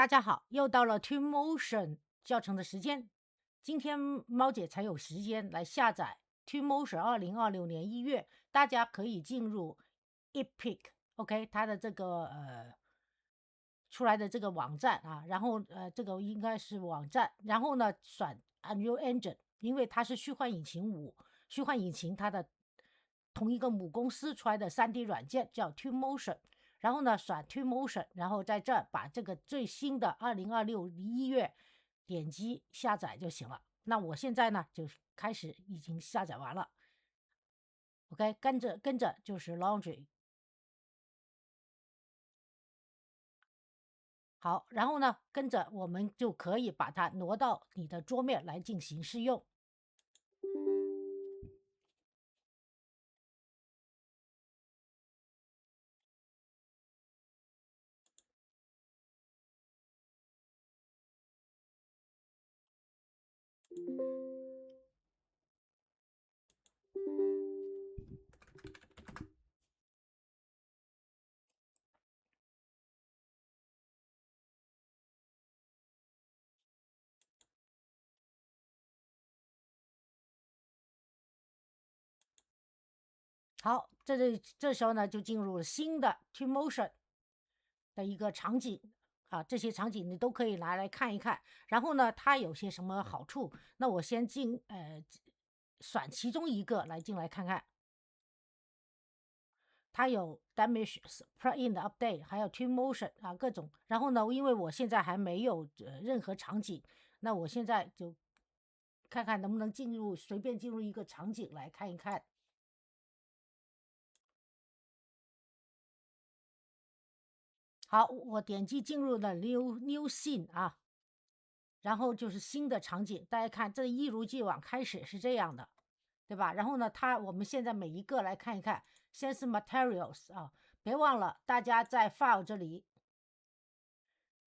大家好，又到了 Twinmotion 教程的时间。今天猫姐才有时间来下载 Twinmotion 2026年1月，大家可以进入 Epic，OK，它的这个出来的这个网站啊，然后这个应该是网站，然后呢选 Unreal Engine，因为它是虚幻引擎5，虚幻引擎它的同一个母公司出来的 3D 软件叫 Twinmotion。然后呢，选 Twinmotion，然后在这儿把这个最新的2026 1月点击下载就行了。那我现在呢就开始已经下载完了。OK，跟着就是 Laundry。好，然后呢，跟着我们就可以把它挪到你的桌面来进行试用。好，这时候呢就进入了新的 Twinmotion 的一个场景啊，这些场景你都可以拿来看一看。然后呢，它有些什么好处？那我先选其中一个进来看看。它有 damage plugin 的 update，还有 Twinmotion 啊各种。然后呢，因为我现在还没有任何场景，那我现在就看看能不能随便进入一个场景来看一看。好，我点击进入了 new scene 啊，然后就是新的场景。大家看，这一如既往开始是这样的，对吧？然后呢，我们现在每一个来看一看。先是 materials 啊，别忘了大家在 file 这里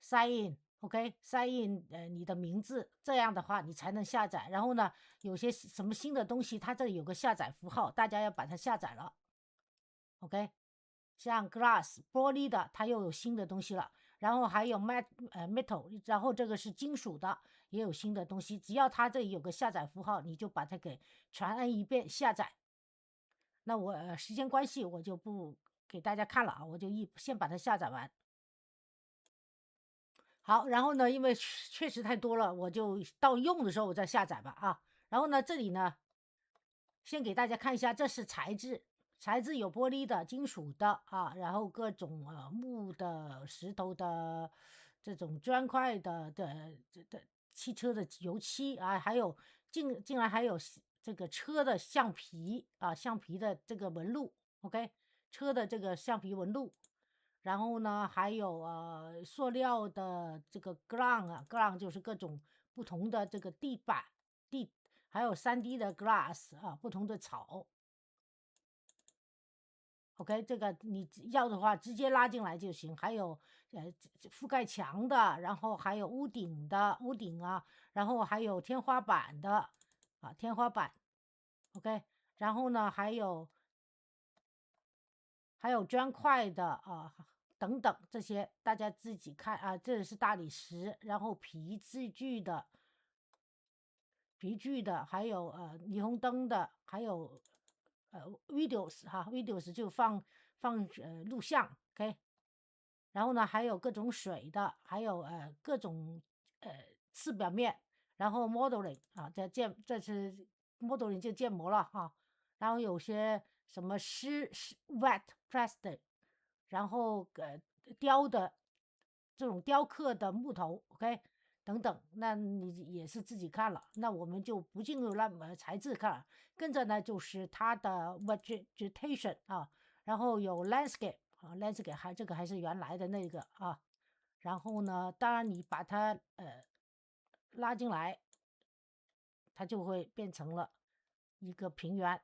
sign in，OK，sign in 你的名字，这样的话你才能下载。然后呢，有些什么新的东西，它这里有个下载符号，大家要把它下载了。OK，像 glass 玻璃的，它又有新的东西了。然后还有 metal，然后这个是金属的，也有新的东西。只要它这里有个下载符号，你就把它给全按一遍下载。那我时间关系，我就不给大家看了啊，我就先把它下载完。好，然后呢，因为确实太多了，我就到用的时候我再下载吧啊。然后呢，这里呢，先给大家看一下，这是材质，材质有玻璃的、金属的啊，然后各种木的、石头的、这种砖块的汽车的油漆啊，还有竟然还有这个车的橡皮啊，橡皮的这个纹路，OK，车的这个橡皮纹路。然后呢，还有塑料的这个 ground 啊，ground 就是各种不同的这个地板还有3D 的 glass 啊，不同的草。OK，这个你要的话直接拉进来就行。还有覆盖墙的，然后还有屋顶啊，然后还有天花板的啊，天花板。OK，然后呢还有砖块的啊，等等这些大家自己看啊。这是大理石，然后皮具的，还有霓虹灯的，还有videos 哈，videos 就放录像，OK。然后呢，还有各种水的，还有各种次表面，然后 modeling 啊，这是 modeling 就建模了哈。然后有些什么wet plastic，然后雕的这种雕刻的木头，OK，等等，那你也是自己看了，那我们就不进入那么材质看了。跟着呢就是它的 vegetation 啊，然后有 landscape 啊，landscape 这个还是原来的那个啊。然后呢，当然你把它拉进来，它就会变成了一个平原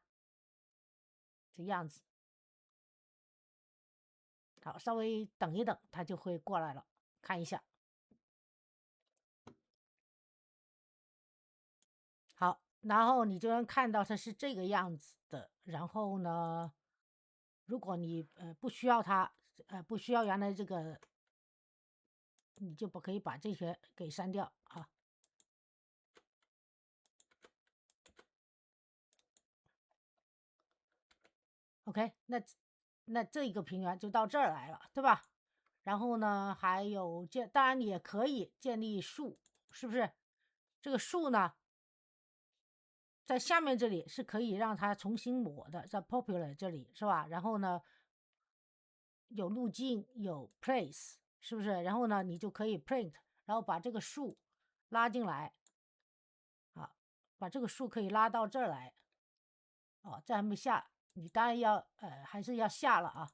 这样子。好，稍微等一等，它就会过来了，看一下。好，然后你就能看到它是这个样子的。然后呢，如果你不需要它，不需要原来这个你就可以把这些给删掉啊。OK，那这一个平原就到这儿来了，对吧？然后呢，还有当然你也可以建立树，是不是？这个树呢，在下面这里是可以让它重新抹的，在 popular 这里是吧？然后呢，有路径，有 place，是不是？然后呢，你就可以 print，然后把这个树拉进来，啊，把这个树可以拉到这儿来。哦，这还没下，你当然要还是要下了啊。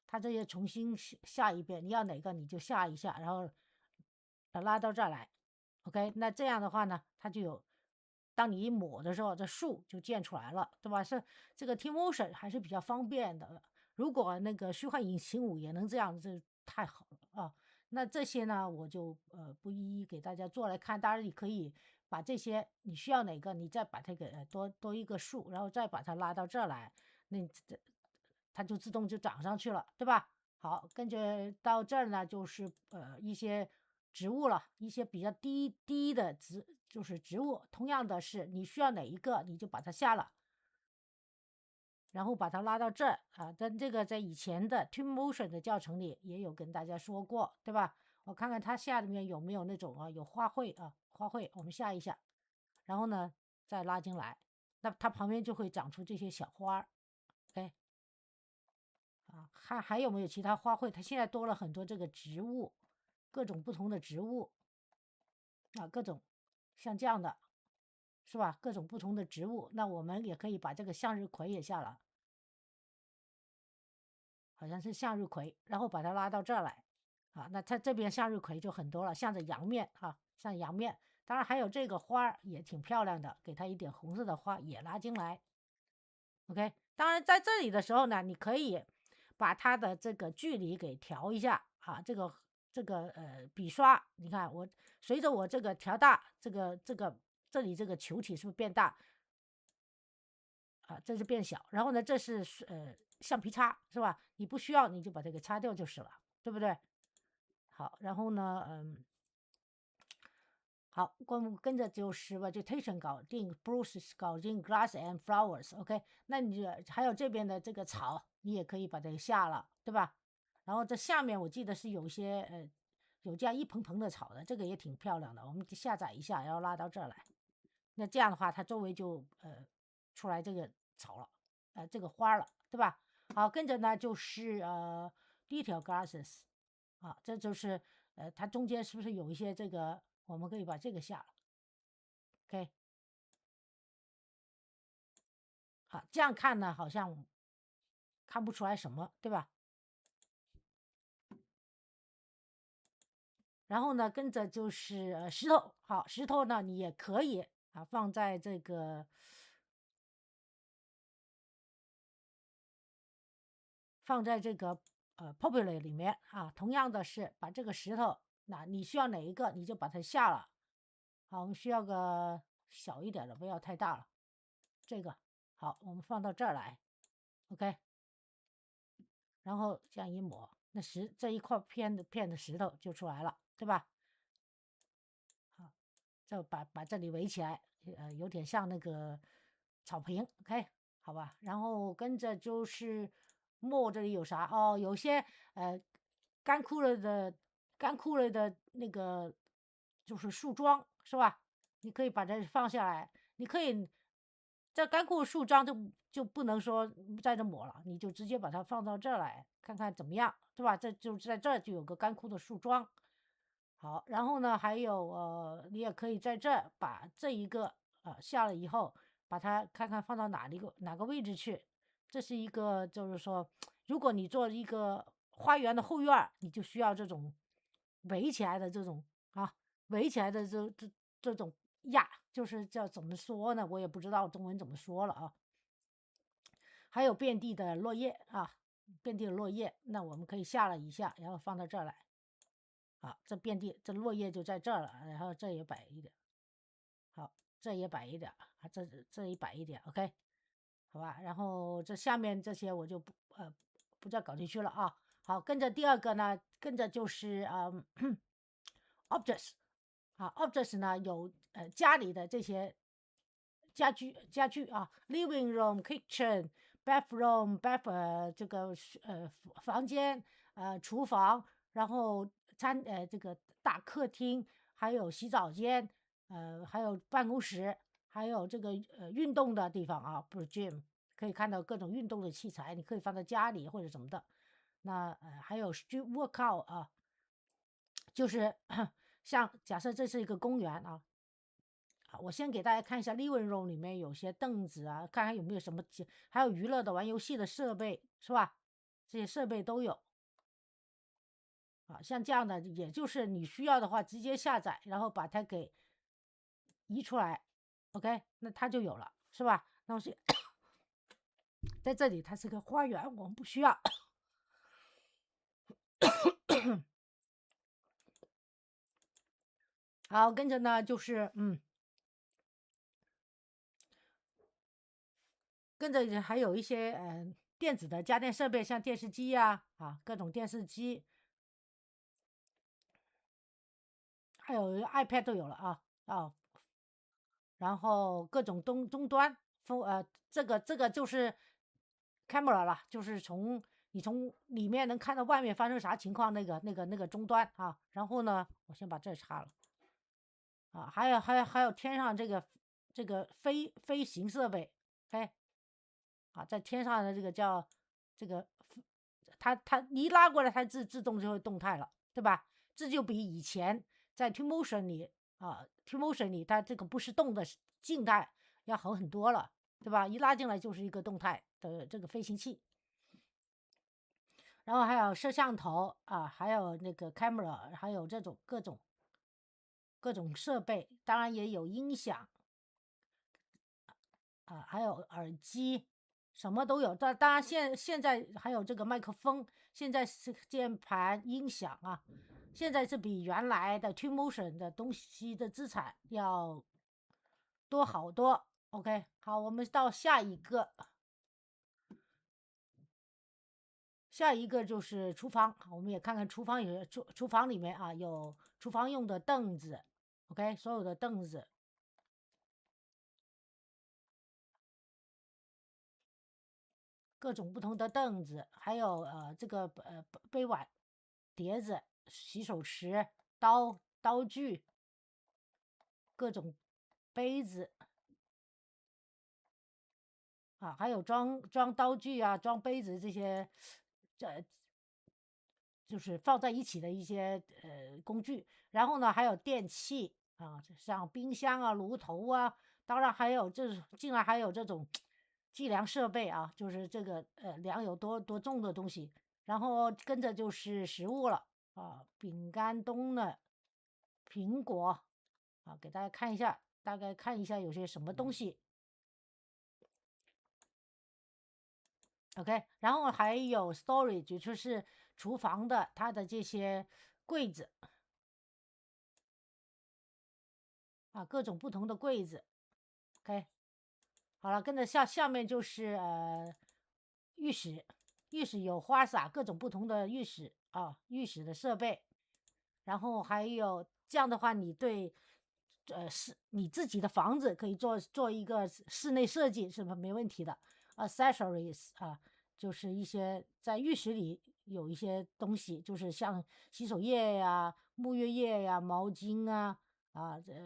它这些重新下一遍，你要哪个你就下一下，然后拉到这儿来。OK，那这样的话呢，它就有，当你一抹的时候，这树就建出来了，对吧？是这个 Twinmotion 还是比较方便的。如果那个虚幻引擎5也能这样，这太好了啊。那这些呢，我就不一一给大家做来看。当然，你可以把这些你需要哪个，你再把它给多一个数，然后再把它拉到这儿来，那它就自动就长上去了，对吧？好，跟着到这儿呢，就是一些植物了，一些比较低的就是植物。同样的是，你需要哪一个，你就把它下了。然后把它拉到这儿啊，但这个在以前的 Twinmotion 的教程里也有跟大家说过，对吧？我看看它下面有没有那种有花卉啊，花卉我们下一下，然后呢再拉进来，那它旁边就会长出这些小花儿。OK，啊，还有没有其他花卉？它现在多了很多这个植物，各种不同的植物啊，各种像这样的，是吧？各种不同的植物，那我们也可以把这个向日葵也下了。好像是向日葵，然后把它拉到这儿来，啊，那它这边向日葵就很多了，像着阳面啊，像阳面，当然还有这个花儿也挺漂亮的，给它一点红色的花也拉进来。OK，当然在这里的时候呢，你可以把它的这个距离给调一下啊，这个笔刷，你看我随着我这个调大，这里这个球体是不是变大？啊，这是变小，然后呢，这是橡皮擦是吧？你不需要你就把这个擦掉就是了，对不对？好，然后呢，好，跟着就是 vegetation 搞定，Bruce 搞定 grass and flowers，OK，那你还有这边的这个草，你也可以把它下了，对吧？然后这下面我记得是有一些有这样一蓬蓬的草的，这个也挺漂亮的，我们下载一下，然后拉到这儿来。那这样的话，它周围就出来这个草了。这个花了，对吧？好，跟着呢就是detail grasses 啊，这就是它中间是不是有一些这个，我们可以把这个下了，OK，好，这样看呢好像看不出来什么，对吧？然后呢，跟着就是石头，好，石头呢你也可以放在这个popular 里面啊，同样的是把这个石头，那你需要哪一个你就把它下了。好，我们需要个小一点的，不要太大了。这个好，我们放到这儿来，OK。然后这样一抹，那这一块片的石头就出来了，对吧？好，就把这里围起来，有点像那个草坪，OK，好吧。然后跟着就是墨这里有啥？哦，有些干枯了的那个就是树桩，是吧？你可以把它放下来，你可以这干枯树桩就不能说在这抹了，你就直接把它放到这儿来看看怎么样，对吧？这就在这儿就有个干枯的树桩。好，然后呢，还有你也可以在这儿把这一个下了以后，把它看看放到哪个位置去。这是一个，就是说，如果你做一个花园的后院你就需要这种围起来的这种围起来的这种就是叫怎么说呢？我也不知道中文怎么说了啊。还有遍地的落叶遍地的落叶，那我们可以下了一下，然后放到这儿来。好，这遍地这落叶就在这儿了，然后这也摆一点，好，这也摆一点啊，这也摆一点，OK，好吧。然后这下面这些我就不再搞进去了啊。好，跟着第二个呢，跟着就是objects 啊，objects 呢有家里的这些家具啊，living room、kitchen、bathroom、这个房间厨房，然后这个大客厅，还有洗澡间，还有办公室，还有这个运动的地方啊，不是 gym，可以看到各种运动的器材，你可以放在家里或者什么的。那还有 street workout 啊，就是像假设这是一个公园啊，我先给大家看一下 living room 里面有些凳子啊，看看有没有什么，还有娱乐的玩游戏的设备是吧？这些设备都有啊，像这样的，也就是你需要的话直接下载，然后把它给移出来，OK，那它就有了是吧？那么是在这里它是个花园，我们不需要。好，跟着呢就是跟着还有一些电子的家电设备，像电视机呀各种电视机，还有 iPad 都有了然后各种终端这个就是 camera 了，就是你从里面能看到外面发生啥情况那个终端啊。然后呢，我先把这插了啊，还有天上这个飞行设备，哎在天上的这个叫这个它一拉过来，它自动就会动态了，对吧？这就比以前在 Twinmotion 里Twinmotion 里它这个不是动的静态要好很多了，对吧？一拉进来就是一个动态的这个飞行器，然后还有摄像头还有那个 camera， 还有这种各种设备，当然也有音响还有耳机，什么都有。当然现在还有这个麦克风，现在是键盘、音响现在是比原来的 Twinmotion 的东西的资产要多好多。OK， 好，我们到下一个。下一个就是厨房，我们也看看厨房厨房里面有厨房用的凳子，OK， 所有的凳子，各种不同的凳子，还有这个杯碗碟子、洗手池、刀具，各种杯子还有装刀具装杯子这些，这就是放在一起的一些工具。然后呢，还有电器像冰箱炉头当然还有竟然还有这种计量设备就是这个量有多重的东西。然后跟着就是食物了饼干、冬的苹果给大家看一下，大概看一下有些什么东西。OK，然后还有 storage，就是厨房的它的这些柜子各种不同的柜子。OK，好了，跟着下面就是浴室，浴室有花洒，各种不同的浴室的设备。然后还有这样的话，你对是你自己的房子可以做一个室内设计是没问题的。accessories 就是一些在浴室里有一些东西，就是像洗手液沐浴液毛巾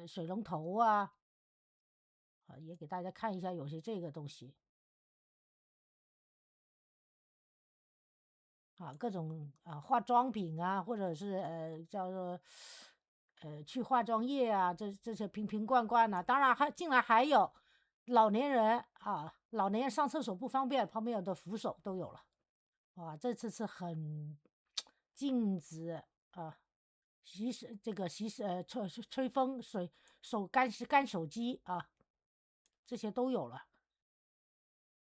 水龙头也给大家看一下有些这个东西各种化妆品或者是叫做去化妆液这些瓶瓶罐罐当然竟然还有老年人老年人上厕所不方便，旁边有的扶手都有了。这次是很镜子这个吹风干手机这些都有了，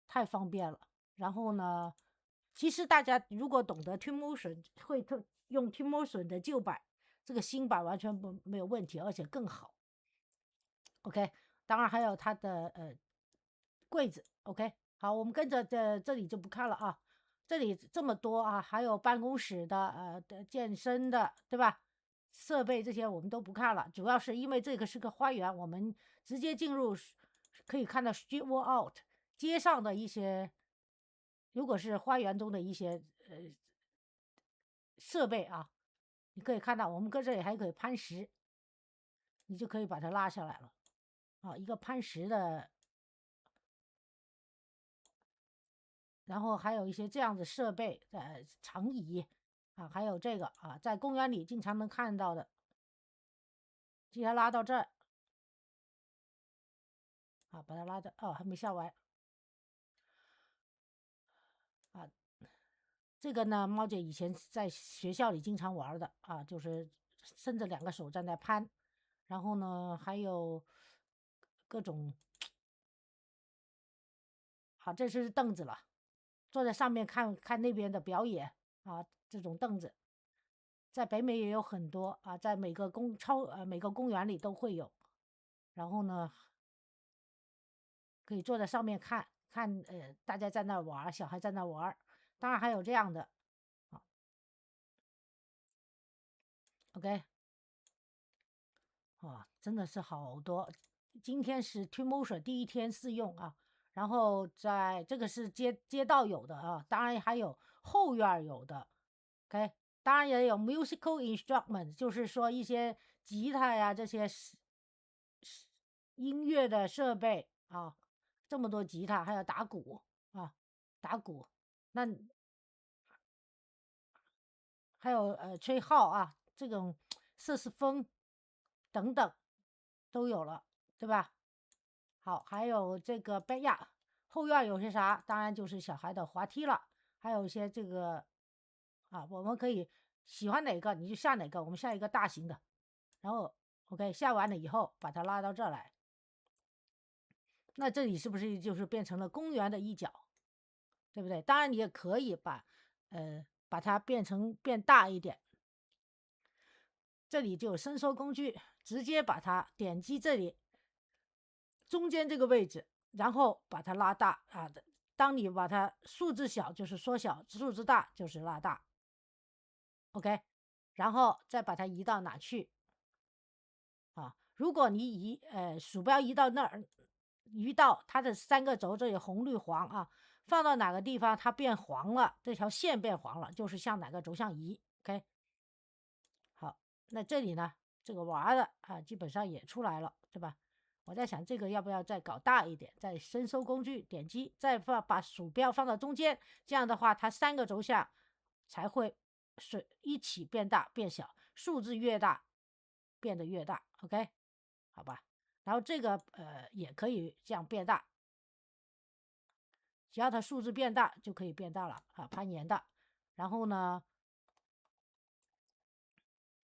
太方便了。然后呢，其实大家如果懂得 Twinmotion，会用 Twinmotion 的旧版，这个新版完全没有问题，而且更好。OK， 当然还有它的柜子。OK， 好，我们跟着这里就不看了这里这么多啊，还有办公室的健身的，对吧？设备这些我们都不看了，主要是因为这个是个花园，我们直接进入可以看到 street walk out 街上的一些，如果是花园中的一些设备啊，你可以看到我们搁这里还可以攀石，你就可以把它拉下来了啊，一个攀石的。然后还有一些这样的设备，长椅啊，还有这个啊，在公园里经常能看到的。接下来拉到这儿啊，把它拉到哦，还没下完啊。这个呢，猫姐以前在学校里经常玩的啊，就是伸着2个手站在攀，然后呢还有各种，好，这是凳子了，坐在上面看看那边的表演啊，这种凳子。在北美也有很多啊，在每个每个公园里都会有。然后呢，可以坐在上面看看，大家在那玩，小孩在那玩。当然还有这样的，啊，OK，啊，真的是好多。今天是 Twinmotion 第一天试用啊，然后在这个是街道有的啊，当然还有后院有的，OK，当然也有 musical instrument，就是说一些吉他呀这些音乐的设备啊，这么多吉他，还有打鼓啊，打鼓，那还有吹号啊，这种瑟斯风等等都有了，对吧？好，还有这个贝亚后院有些啥？当然就是小孩的滑梯了，还有一些这个啊，我们可以喜欢哪个你就下哪个，我们下一个大型的，然后 OK 下完了以后把它拉到这儿来，那这里是不是就是变成了公园的一角，对不对？当然你也可以把它变大一点，这里就有伸缩工具，直接把它点击这里中间这个位置，然后把它拉大啊。当你把它数字小就是缩小，数字大就是拉大。OK，然后再把它移到哪去啊？如果你鼠标移到那儿，移到它的3个轴，这里红绿黄啊，放到哪个地方它变黄了，这条线变黄了，就是向哪个轴向移。OK，好，那这里呢，这个娃的啊，基本上也出来了，对吧？我在想这个要不要再搞大一点，再伸缩工具点击，再把鼠标放到中间，这样的话它3个轴向才会一起变大变小，数字越大变得越大。OK，好吧。然后这个也可以这样变大，只要它数字变大就可以变大了啊，攀岩的。然后呢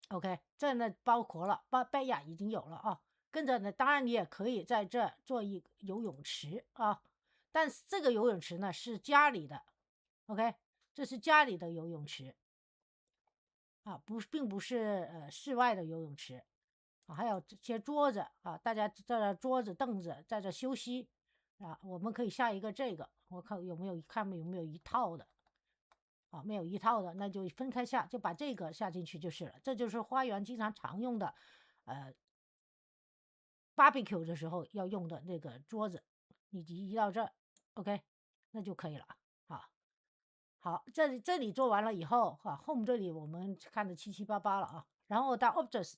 ，OK，这呢包括了贝亚已经有了啊，跟着呢，当然你也可以在这做一个游泳池啊，但是这个游泳池呢是家里的，OK，这是家里的游泳池啊，并不是室外的游泳池啊，还有这些桌子啊，大家在这桌子凳子在这休息啊，我们可以下一个这个，我看有没有一套的。啊，没有一套的，那就分开下，就把这个下进去就是了。这就是花园经常常用的，呃，barbecue 的时候要用的那个桌子，你移到这，OK，那就可以了。啊，好，这里做完了以后，home 这里我们看的七七八八了啊。然后到 objects，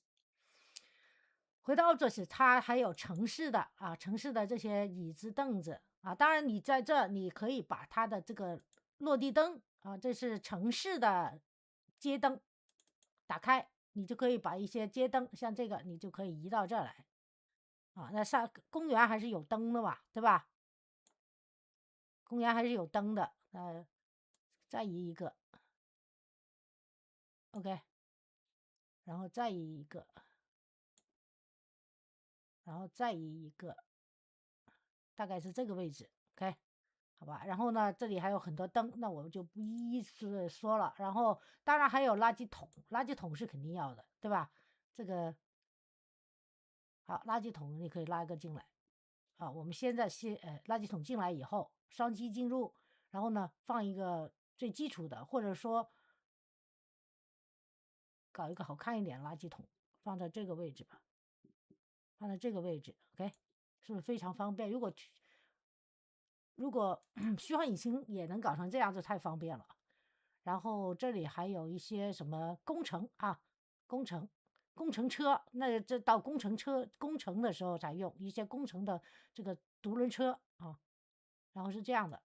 回到 objects，它还有城市的啊，城市的这些椅子凳子啊。当然，你在这你可以把它的这个落地灯啊，这是城市的街灯，打开，你就可以把一些街灯，像这个，你就可以移到这儿来啊。那公园还是有灯的嘛，对吧？公园还是有灯的，再移一个，OK，然后再移一个，然后再移一个，大概是这个位置，OK。好吧，然后呢，这里还有很多灯，那我就不一一说了。然后当然还有垃圾桶，垃圾桶是肯定要的，对吧？这个好，垃圾桶你可以拉一个进来。啊，我们现在垃圾桶进来以后，双击进入，然后呢放一个最基础的，或者说搞一个好看一点垃圾桶，放在这个位置吧，放在这个位置 ，OK， 是不是非常方便？如果虚幻引擎也能搞成这样，就太方便了。然后这里还有一些什么工程啊，工程工程车，那这到工程的时候才用一些工程的这个独轮车啊。然后是这样的，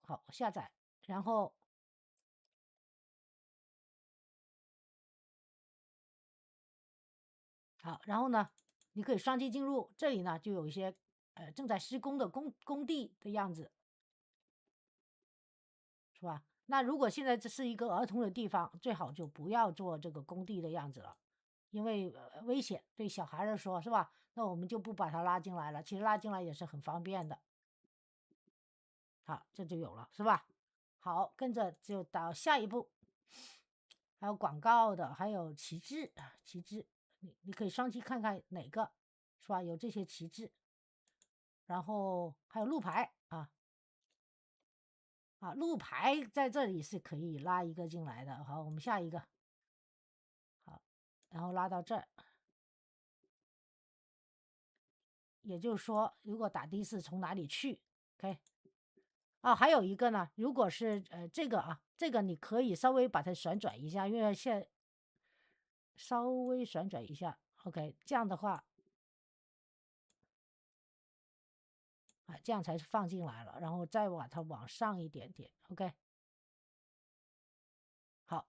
好下载，然后好，然后呢，你可以双击进入，这里呢就有一些正在施工的工地的样子，是吧？那如果现在这是一个儿童的地方，最好就不要做这个工地的样子了，因为危险，对小孩来说，是吧？那我们就不把它拉进来了。其实拉进来也是很方便的。好，这就有了，是吧？好，跟着就到下一步，还有广告的，还有旗帜啊，旗帜，你可以双击看看哪个，是吧？有这些旗帜，然后还有路牌啊。路牌在这里是可以拉一个进来的。好，我们下一个，好，然后拉到这儿。也就是说，如果打的是从哪里去，OK，还有一个呢，如果是这个这个你可以稍微把它旋转一下，因为稍微旋转一下，OK，这样的话这样才是放进来了，然后再把它往上一点点，OK，好，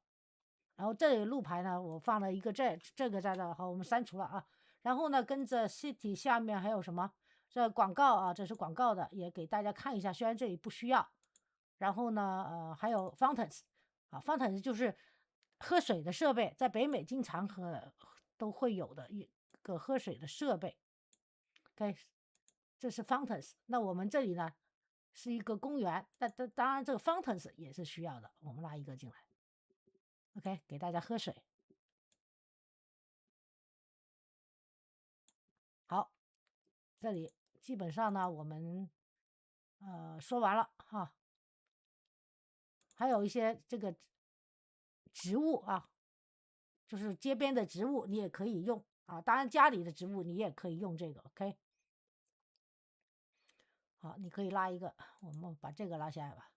然后这里路牌呢，我放了一个这个在这，好，我们删除了啊。然后呢，跟着 City 下面还有什么？这广告啊，这是广告的，也给大家看一下，虽然这里不需要。然后呢，还有 fountains fountains 就是喝水的设备，在北美经常都会有的一个喝水的设备。OK，这是 fountains。那我们这里呢是一个公园，当然这个 fountains 也是需要的，我们拉一个进来。OK，给大家喝水。好，这里基本上呢我们说完了哈。还有一些这个植物就是街边的植物，你也可以用当然家里的植物你也可以用这个 OK。好，你可以拉一个，我们把这个拉下来吧。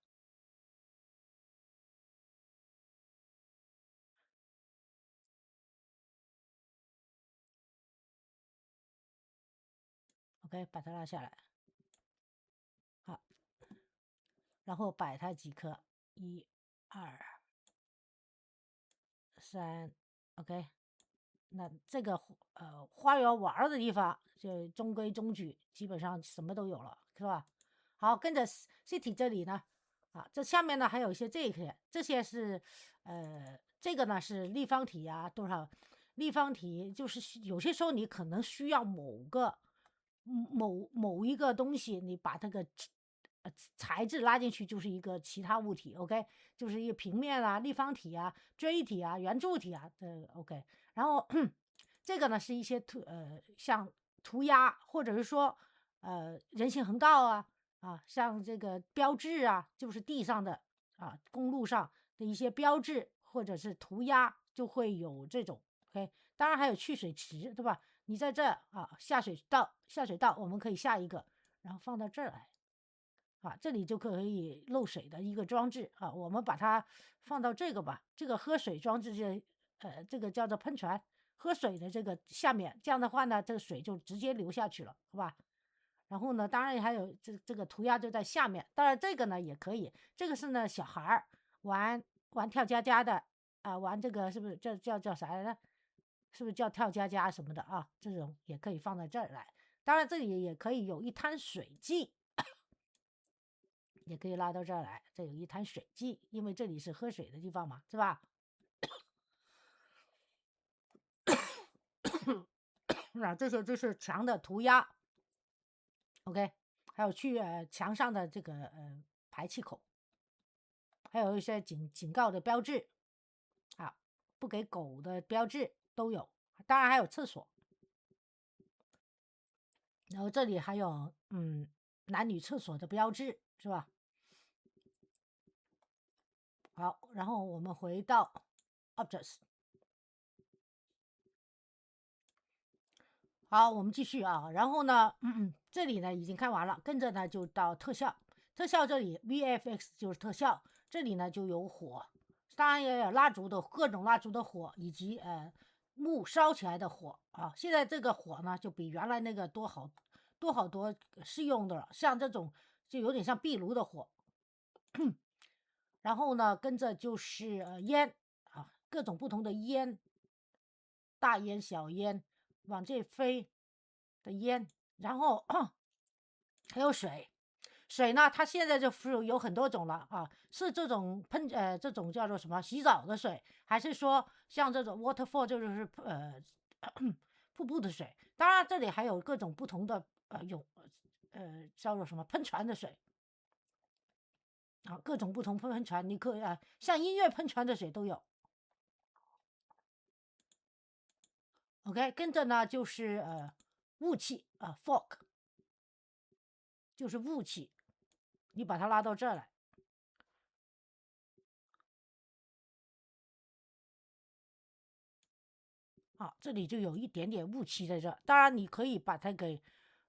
OK，把它拉下来。好，然后摆它几颗，1、2、3 OK。那这个花园玩的地方就中规中矩，基本上什么都有了，是吧？好，跟着 City 这里呢这下面呢还有一些这些是这个呢是立方体多少立方体，就是有些时候你可能需要某一个东西，你把这个材质拉进去就是一个其他物体 OK， 就是一个平面立方体锥体圆柱体OK。然后这个呢是一些像涂鸦，或者是说人行横道像这个标志就是地上的公路上的一些标志或者是涂鸦就会有这种 OK。当然还有蓄水池，对吧？你在这下水道我们可以下一个，然后放到这儿来这里就可以漏水的一个装置我们把它放到这个吧，这个喝水装置这个叫做喷泉，喝水的这个下面，这样的话呢，这个水就直接流下去了，好吧？然后呢，当然还有这个涂鸦就在下面，当然这个呢也可以，这个是呢小孩儿玩跳家家的玩这个是不是这叫啥来着？是不是叫跳家家什么的这种也可以放在这儿来。当然这里也可以有一滩水迹，也可以拉到这儿来，这有一滩水迹，因为这里是喝水的地方嘛，是吧？那这些就是墙的涂鸦 OK，还有墙上的这个排气口，还有一些警告的标志不给狗的标志都有，当然还有厕所。然后这里还有男女厕所的标志，是吧？好，然后我们回到 Objects。好，我们继续啊。然后呢，这里呢已经看完了，跟着呢就到特效。特效这里 VFX 就是特效，这里呢就有火，当然也有蜡烛的各种蜡烛的火，以及木烧起来的火啊。现在这个火呢就比原来那个多好多适用的了，像这种就有点像壁炉的火。然后呢，跟着就是烟啊，各种不同的烟，大烟、小烟往这飞的烟，然后还有水。水呢，它现在就是有很多种了啊，是这种这种叫做什么洗澡的水，还是说像这种 waterfall 就是瀑布的水？当然，这里还有各种不同的叫做什么喷泉的水啊，各种不同喷泉，你可以像音乐喷泉的水都有。OK，跟着呢就是雾气fog， 就是雾气，你把它拉到这儿来。啊，这里就有一点点雾气在这，当然你可以把它给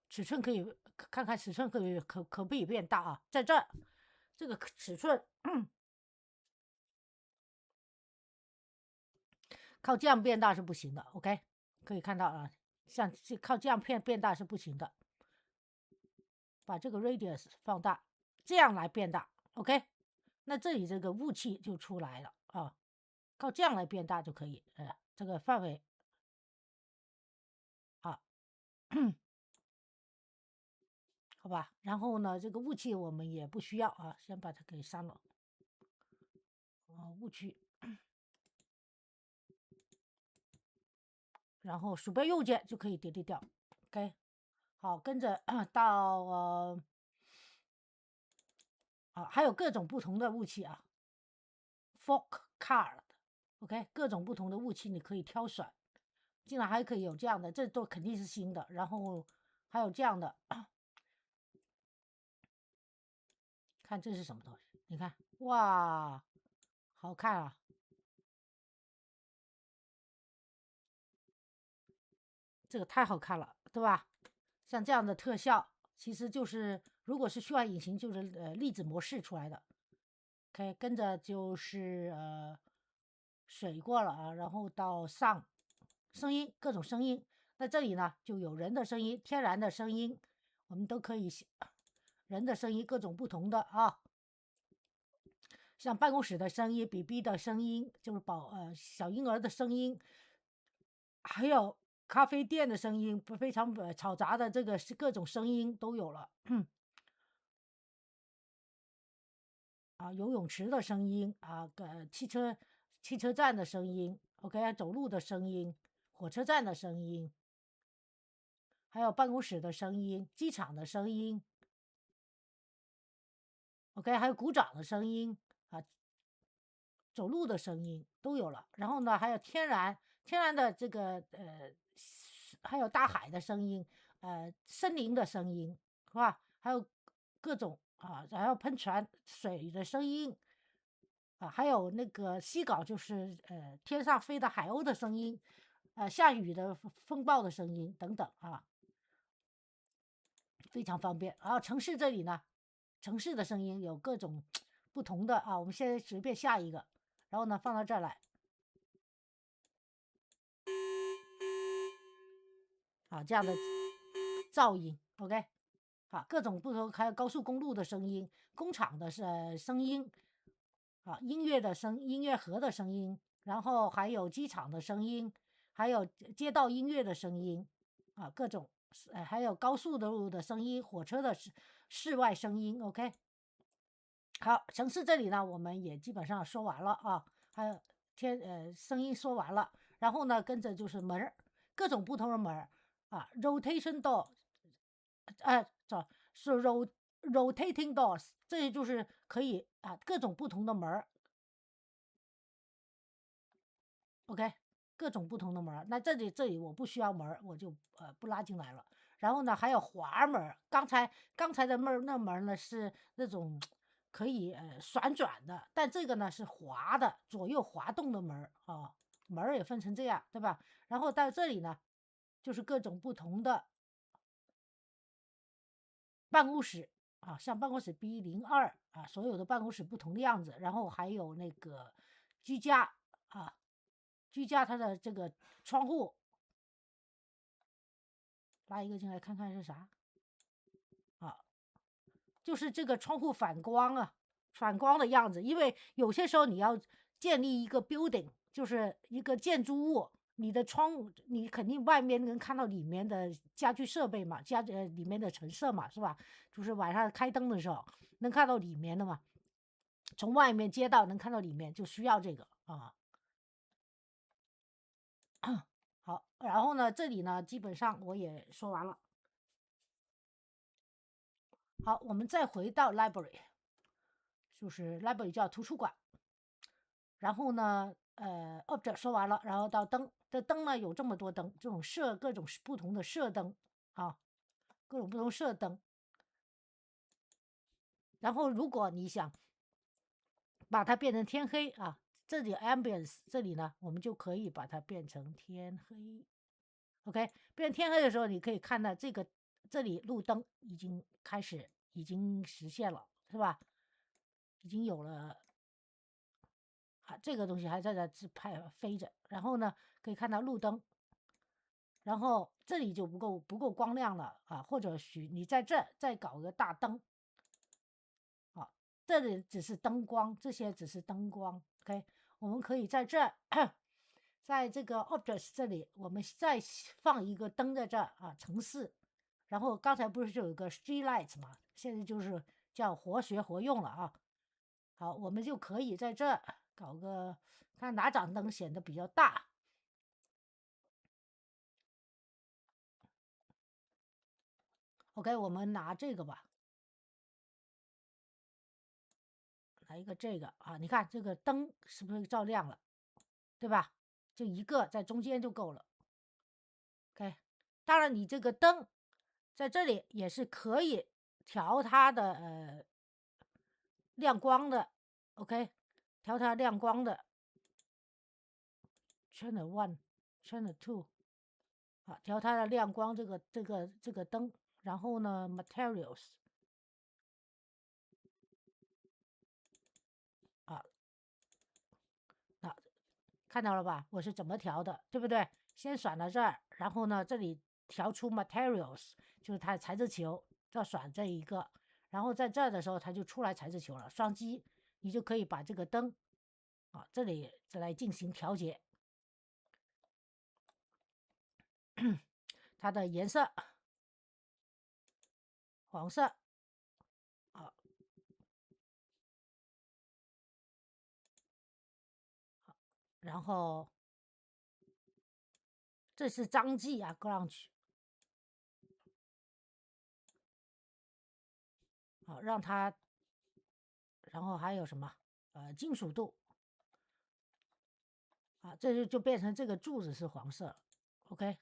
尺寸可以看看尺寸可不可以变大啊，在这儿这个尺寸靠这样变大是不行的。OK， 可以看到啊，像靠这样变大是不行的，把这个 radius 放大，这样来变大。OK， 那这里这个雾气就出来了啊，靠这样来变大就可以，这个范围啊。好吧，然后呢，这个雾气我们也不需要啊，先把它给删了。雾气，然后鼠标右键就可以点掉。OK， 好，跟着到还有各种不同的雾气啊，fog card，OK， 各种不同的雾气你可以挑选，竟然还可以有这样的，这都肯定是新的。然后还有这样的，看这是什么东西？你看，哇，好看啊！这个太好看了，对吧？像这样的特效，其实就是如果是虚幻引擎，就是粒子模式出来的。OK，跟着就是水过了啊，然后到上声音，各种声音。那这里呢，就有人的声音、天然的声音，我们都可以人的声音，各种不同的啊，像办公室的声音、BB 的声音，就是小婴儿的声音，还有咖啡店的声音，非常嘈杂的这个是各种声音都有了。游泳池的声音汽车站的声音，OK， 走路的声音，火车站的声音，还有办公室的声音，机场的声音，OK，还有鼓掌的声音啊，走路的声音都有了。然后呢，还有天然的这个还有大海的声音，森林的声音，是吧？还有各种还有喷泉水的声音还有那个西稿，就是天上飞的海鸥的声音，下雨的风暴的声音等等非常方便。然后城市这里呢，城市的声音有各种不同的我们现在随便下一个，然后呢放到这儿来这样的噪音，OK， 各种不同，还有高速公路的声音，工厂的声音音乐盒的声音，然后还有机场的声音，还有街道音乐的声音各种还有高速的路的声音，火车的室外声音。OK， 好，城市这里呢我们也基本上说完了还有声音说完了，然后呢跟着就是门各种不同的门rotation door，是 rotating doors， 这就是可以各种不同的门OK， 各种不同的门那这里我不需要门我就不拉进来了。然后呢，还有滑门刚才的那门呢是那种可以旋转的，但这个呢是滑的，左右滑动的门啊，门也分成这样，对吧？然后到这里呢，就是各种不同的办公室啊，像办公室 B02啊，所有的办公室不同的样子，然后还有那个居家啊，居家它的这个窗户，拉一个进来看看是啥啊？就是这个窗户反光啊，反光的样子。因为有些时候你要建立一个 building，就是一个建筑物，你的窗你肯定外面能看到里面的家具设备嘛，里面的陈设嘛，是吧？就是晚上开灯的时候能看到里面的嘛，从外面街道能看到里面，就需要这个啊。好，然后呢，这里呢基本上我也说完了。好，我们再回到 library， 就是 library 叫图书馆。然后呢object 说完了，然后到灯。这灯呢有这么多灯，这种各种不同的射灯啊，各种不同射灯。然后如果你想把它变成天黑啊，这里 ambience 这里呢，我们就可以把它变成天黑。OK， 变成天黑的时候，你可以看到这里路灯已经实现了，是吧？已经有了啊，这个东西还在这自拍飞着。然后呢，可以看到路灯，然后这里就不够光亮了啊，或者你在这再搞个大灯啊，这里只是灯光，这些只是灯光。OK， 我们可以在这在这个 objects 这里，我们再放一个灯在这啊，城市。然后刚才不是就有个 street lights 嘛，现在就是叫活学活用了啊。好，我们就可以在这搞个，看哪盏灯显得比较大。OK， 我们拿这个吧，来一个这个啊，你看这个灯是不是照亮了，对吧？就一个在中间就够了。OK， 当然你这个灯在这里也是可以调它的亮光的。OK， 调它亮光的 channel 1 channel 2啊，调它的亮光这个灯。然后呢 materials 啊，看到了吧？我是怎么调的，对不对？先选到这儿，然后呢，这里调出 materials， 就是它的材质球，要选这一个，然后在这儿的时候，它就出来材质球了。双击，你就可以把这个灯啊，这里再来进行调节，它的颜色，黄色啊，然后这是张记啊，grunge 好，让它，然后还有什么金属度啊，这就变成这个柱子是黄色 OK。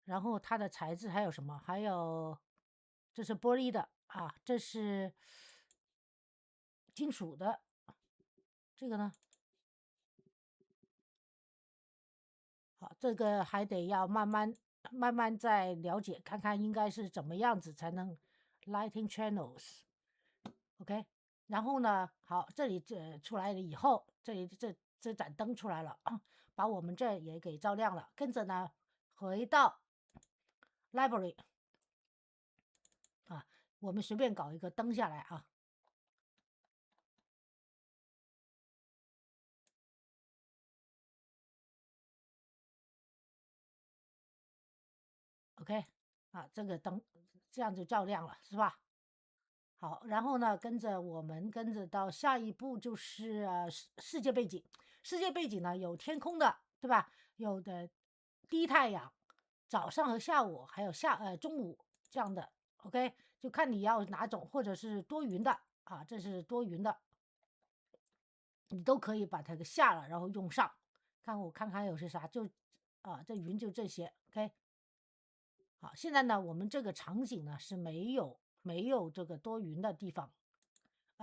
然后它的材质还有什么？还有这是玻璃的啊，这是金属的，这个呢？好，这个还得要慢慢再了解，看看应该是怎么样子才能 lighting channels。OK，然后呢，好，这里出来了以后，这里这盏灯出来了，把我们这也给照亮了。跟着呢，回到 library 啊，我们随便搞一个灯下来啊。OK，啊，这个灯这样就照亮了，是吧？好，然后呢，我们跟着到下一步就是世界背景。世界背景呢有天空的，对吧？有的低太阳，早上和下午，还有中午这样的。OK，就看你要哪种，或者是多云的啊，这是多云的，你都可以把它给下了，然后用上。我看看有些啥，就这云就这些。OK。好，现在呢，我们这个场景呢是没有这个多云的地方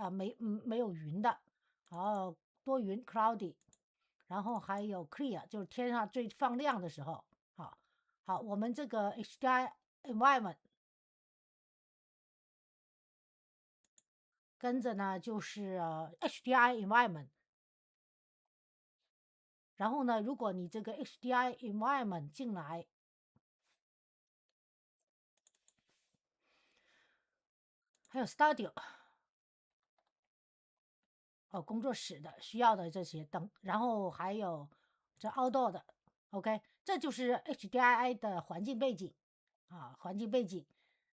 没有云的，然后多云 cloudy，然后还有 clear，就是天上最放亮的时候。好，我们这个 HDRI environment 跟着呢就是、HDRI environment，然后呢，如果你这个 HDRI environment 进来，还有 studio。工作室的需要的这些灯，然后还有这 outdoor 的，OK，这就是 HDRI 的环境背景环境背景，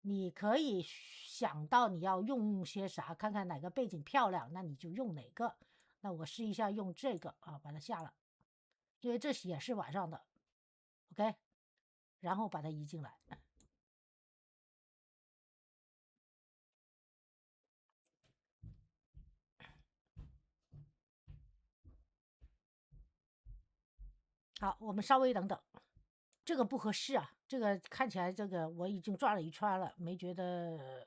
你可以想到你要用些啥，看看哪个背景漂亮，那你就用哪个。那我试一下用这个把它下了，因为这也是晚上的，OK，然后把它移进来。好，我们稍微等等。这个不合适啊，这个看起来这个我已经转了一圈了，没觉得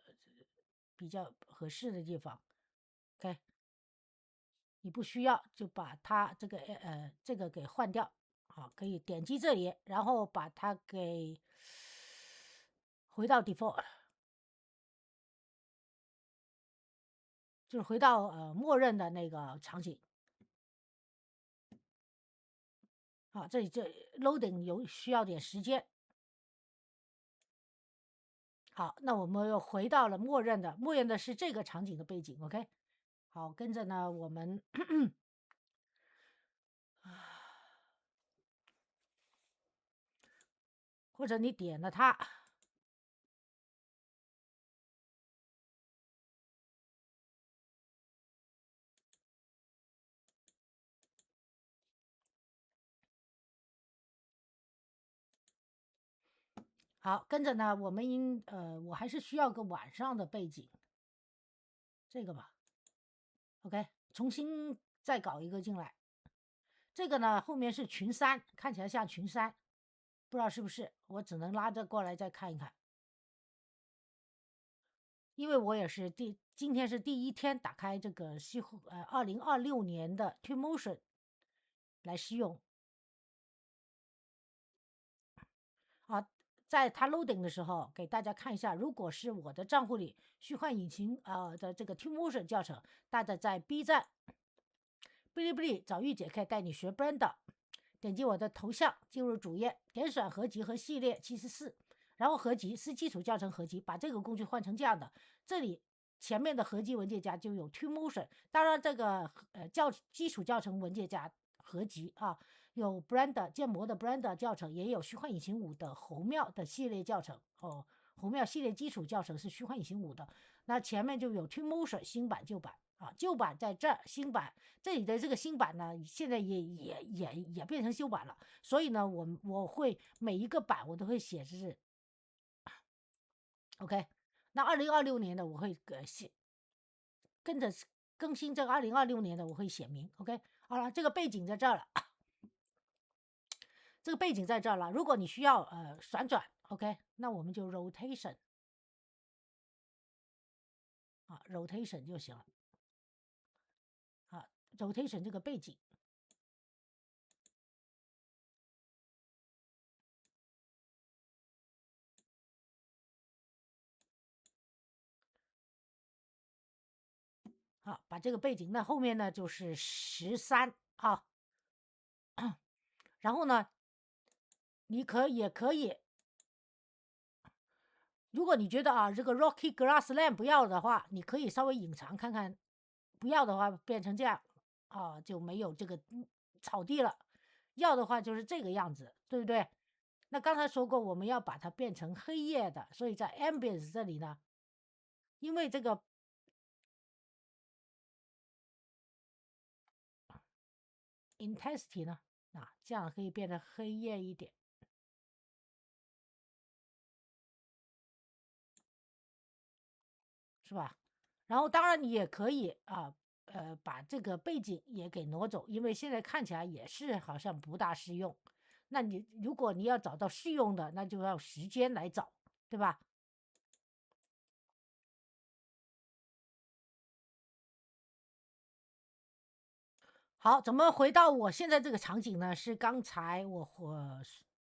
比较合适的地方。OK，你不需要就把它这个给换掉。好，可以点击这里，然后把它给回到 default，就是回到默认的那个场景。这里loading 需要点时间。好，那我们又回到了默认的是这个场景的背景。OK， 好，跟着呢我们或者你点了它。好，跟着呢我们我还是需要个晚上的背景，这个吧。OK， 重新再搞一个进来。这个呢后面是群山，看起来像群山，不知道是不是，我只能拉着过来再看一看。因为我也是今天是第一天打开这个2026年的 Twinmotion 来试用。在它 loading 的时候，给大家看一下，如果是我的账户里虚幻引擎的这个 Twinmotion 教程，大家在 B 站、哔哩哔哩找玉姐可以带你学 Blender，点击我的头像进入主页，点选合集和系列74，然后合集是基础教程合集，把这个工具换成这样的，这里前面的合集文件夹就有 Twinmotion， 当然这个基础教程文件夹合集有 Blender 建模的 Blender 教程，也有虚幻引擎5的侯庙的系列教程侯庙系列基础教程是虚幻引擎5的，那前面就有 Twinmotion 新版旧版旧版在这儿，新版这里的这个新版呢，现在也变成修版了，所以呢，我会每一个版我都会写是 OK。那2026年的我会跟着更新这个2026年的我会写明 OK。好了，这个背景在这儿了。这个背景在这儿了，如果你需要旋转 OK， 那我们就 rotation rotation 就行了rotation 这个背景把这个背景，那后面呢就是13然后呢，你也可以，如果你觉得这个 Rocky Grassland 不要的话，你可以稍微隐藏看看，不要的话变成这样就没有这个草地了，要的话就是这个样子，对不对？那刚才说过我们要把它变成黑夜的，所以在 Ambience 这里呢，因为这个intensity 呢这样可以变得黑夜一点，是吧？然后当然你也可以把这个背景也给挪走，因为现在看起来也是好像不大适用。那如果你要找到适用的，那就要时间来找，对吧？好，怎么回到我现在这个场景呢？是刚才我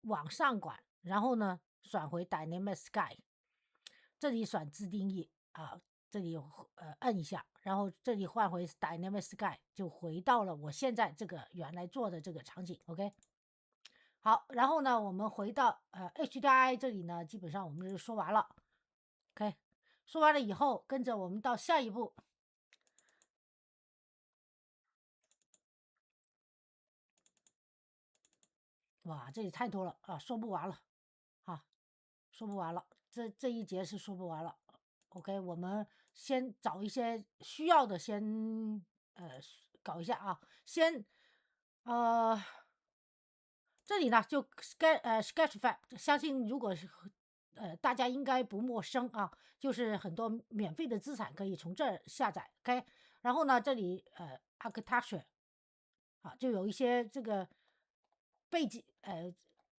往上管，然后呢转回 Dynamic Sky， 这里选自定义啊，这里摁一下，然后这里换回 Dynamic Sky， 就回到了我现在这个原来做的这个场景。OK， 好，然后呢我们回到HDRI 这里呢，基本上我们就说完了。OK， 说完了以后，跟着我们到下一步。哇，这里太多了啊，说不完了啊，说不完了，这一节是说不完了。OK， 我们先找一些需要的先搞一下啊，先这里呢就 Sketchfab， 相信如果是大家应该不陌生啊，就是很多免费的资产可以从这儿下载。OK， 然后呢这里Architecture 啊，就有一些这个背景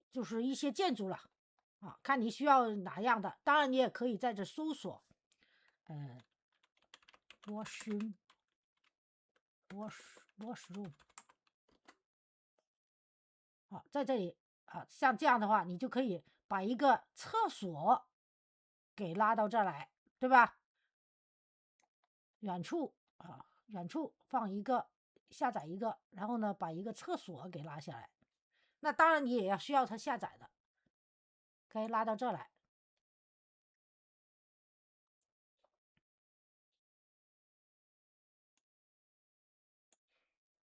就是一些建筑了啊，看你需要哪样的。当然你也可以在这搜索washroom 啊，在这里啊，像这样的话，你就可以把一个厕所给拉到这儿来，对吧？远处啊，远处放一个，下载一个，然后呢，把一个厕所给拉下来。那当然你也要需要它下载的，可以拉到这儿来。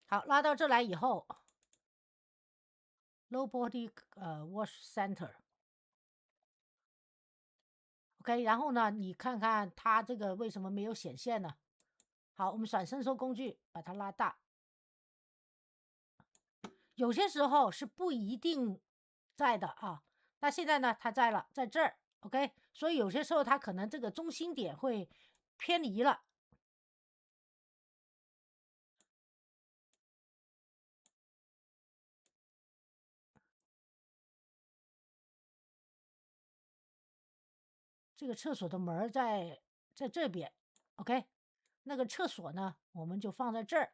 好，拉到这来以后 ，Low Body Wash Center。OK， 然后呢，你看看它这个为什么没有显现呢？好，我们选伸缩工具，把它拉大。有些时候是不一定在的啊，那现在呢，它在了，在这儿。OK， 所以有些时候它可能这个中心点会偏离了。这个厕所的门在这边。OK， 那个厕所呢，我们就放在这儿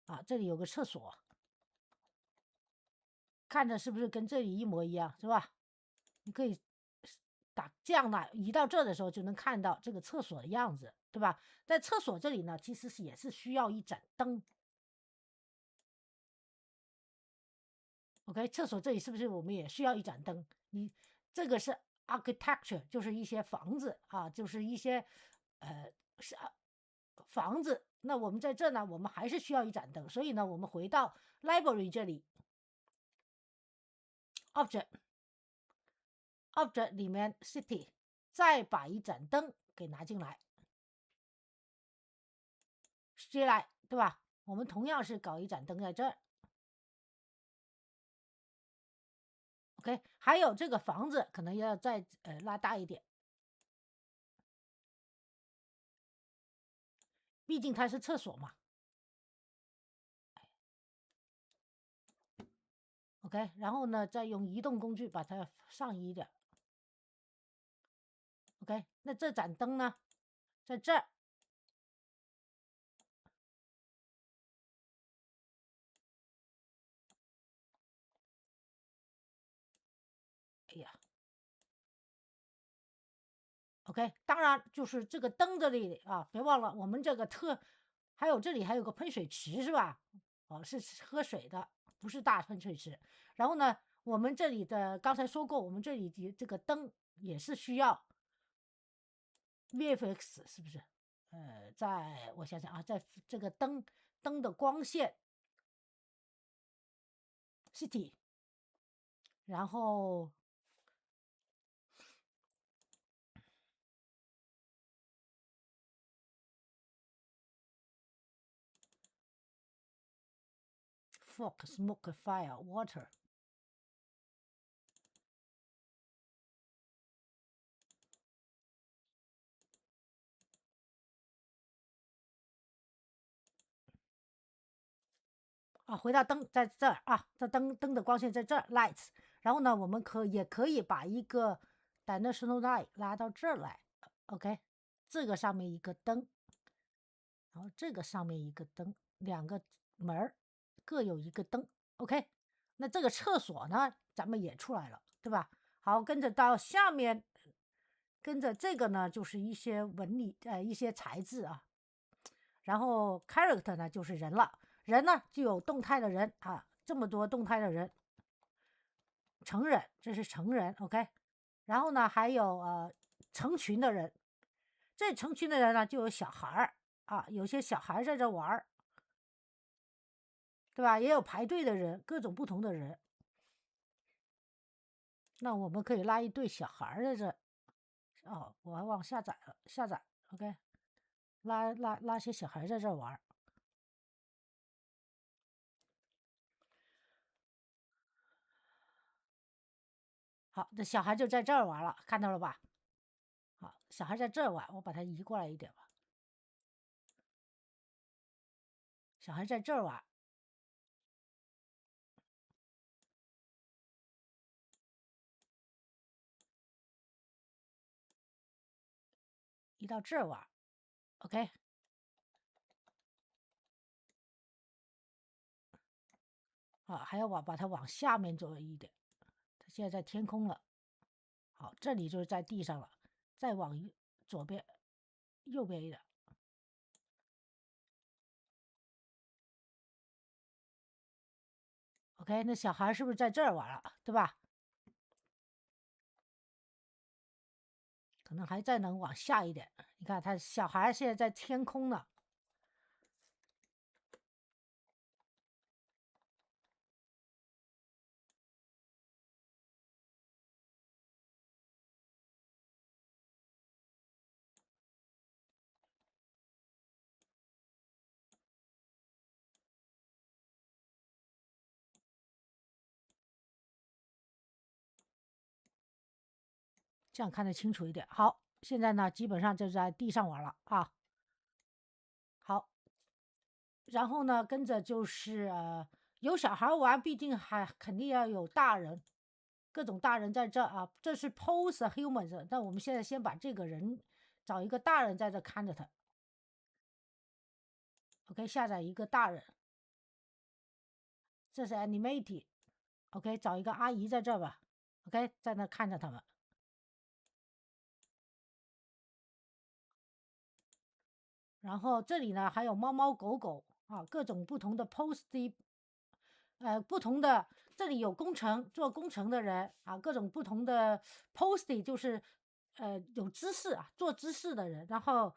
啊，这里有个厕所，看着是不是跟这里一模一样，是吧？你可以打这样的，移到这的时候就能看到这个厕所的样子，对吧？在厕所这里呢，其实也是需要一盏灯。OK， 厕所这里是不是我们也需要一盏灯？你这个是 architecture， 就是一些房子啊，就是一些是房子。那我们在这呢，我们还是需要一盏灯，所以呢，我们回到 library 这里，object 里面 city， 再把一盏灯给拿进来，接来，对吧？我们同样是搞一盏灯在这儿。OK， 还有这个房子可能要再拉大一点，毕竟它是厕所嘛。OK， 然后呢，再用移动工具把它上移一点。OK， 那这盏灯呢，在这儿。哎呀，OK， 当然就是这个灯这里啊，别忘了我们这个还有这里还有个喷水池是吧？哦，是喝水的，不是大喷水池。然后呢，我们这里的刚才说过，我们这里的这个灯也是需要 VFX， 是不是？在我想想啊，在这个灯的光线 City， 然后Fog Smoke Fire Water。啊，回到灯在这儿啊，这灯的光线在这儿 lights， 然后呢，我们也可以把一个 dimensional light 拉到这儿来。OK， 这个上面一个灯好，这个上面一个灯，两个门各有一个灯。OK，那这个厕所呢，咱们也出来了，对吧？好，跟着到下面，跟着这个呢，就是一些纹理，一些材质啊。然后 character 呢，就是人了，人呢就有动态的人啊，这么多动态的人，成人，这是成人 ，OK。然后呢，还有成群的人，这成群的人呢，就有小孩儿啊，有些小孩在这玩儿，对吧？也有排队的人，各种不同的人。那我们可以拉一对小孩在这。哦，我还忘下载了，下载 OK，拉些小孩在这玩。好，这小孩就在这儿玩了，看到了吧？好，小孩在这儿玩，我把它移过来一点吧。小孩在这儿玩，移到这儿玩，OK。好，还要把它往下面走一点，它现在在天空了。好，这里就是在地上了，再往左边、右边一点。OK，那小孩是不是在这儿玩了，对吧？可能还再能往下一点。你看，他小孩现在在天空呢。这样看得清楚一点。好，现在呢，基本上就在地上玩了啊。好，然后呢，跟着就是有小孩玩，毕竟还肯定要有大人，各种大人在这啊。这是 pose humans，那我们现在先把这个人找一个大人在这看着他。OK，下载一个大人，这是 animated。OK，找一个阿姨在这吧。OK，在那看着他们。然后这里呢还有猫猫狗狗啊，各种不同的 pose，不同的，这里有做工程的人啊，各种不同的 pose，就是有姿势啊，做姿势的人。然后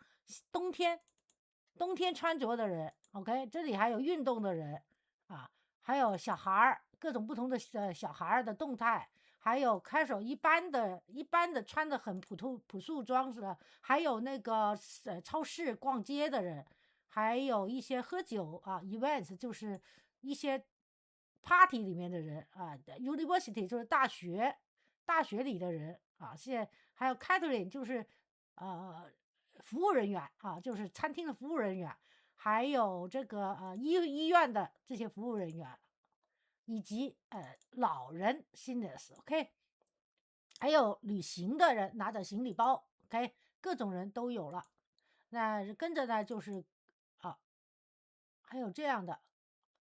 冬天冬天穿着的人，OK，这里还有运动的人啊，还有小孩儿，各种不同的小孩儿的动态。还有开手一般的穿的很朴素装饰的，还有那个超市逛街的人，还有一些喝酒啊 events，就是一些 party 里面的人啊，university 就是大学里的人啊。现在还有 catering 就是服务人员啊，就是餐厅的服务人员，还有这个医院的这些服务人员，以及老人 seniors，OK，还有旅行的人拿着行李包，OK，各种人都有了。那跟着呢就是啊，还有这样的，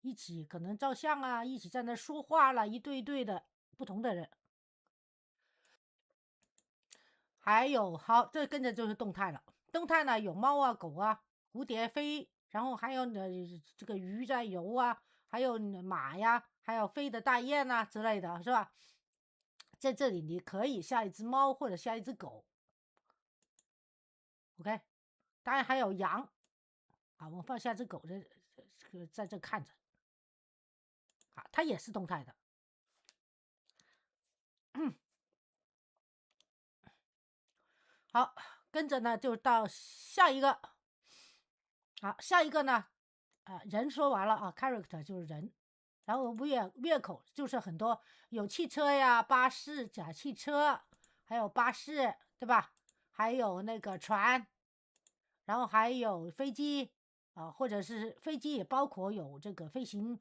一起可能照相啊，一起在那说话了，一对一对的不同的人。还有好，这跟着就是动态了。动态呢有猫啊、狗啊、蝴蝶飞，然后还有呢这个鱼在游啊，还有马呀，还有飞的大雁啊之类的，是吧？在这里你可以下一只猫或者下一只狗，OK。当然还有羊啊，我放下只狗在这看着啊，它也是动态的。好，跟着呢就到下一个。好，下一个呢，人说完了啊，character 就是人，然后 vehicle 就是很多有汽车呀、巴士、假汽车，还有巴士，对吧？还有那个船，然后还有飞机啊，或者是飞机也包括有这个飞行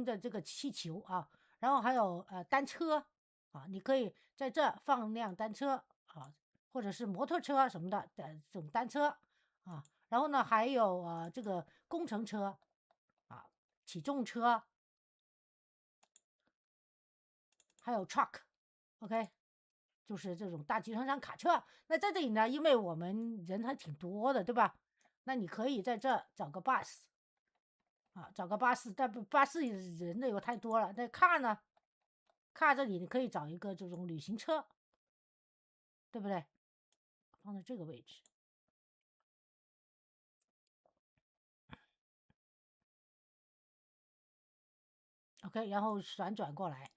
的这个气球啊，然后还有单车啊，你可以在这放辆单车啊，或者是摩托车什么的这种单车啊。然后呢，还有这个工程车啊，起重车，还有 truck，OK，就是这种大集装箱卡车。那在这里呢，因为我们人还挺多的，对吧？那你可以在这找个 bus 啊，找个巴士，但不巴士人的有太多了。那 car 呢？car 这里你可以找一个这种旅行车，对不对？放在这个位置，OK，然后旋转过来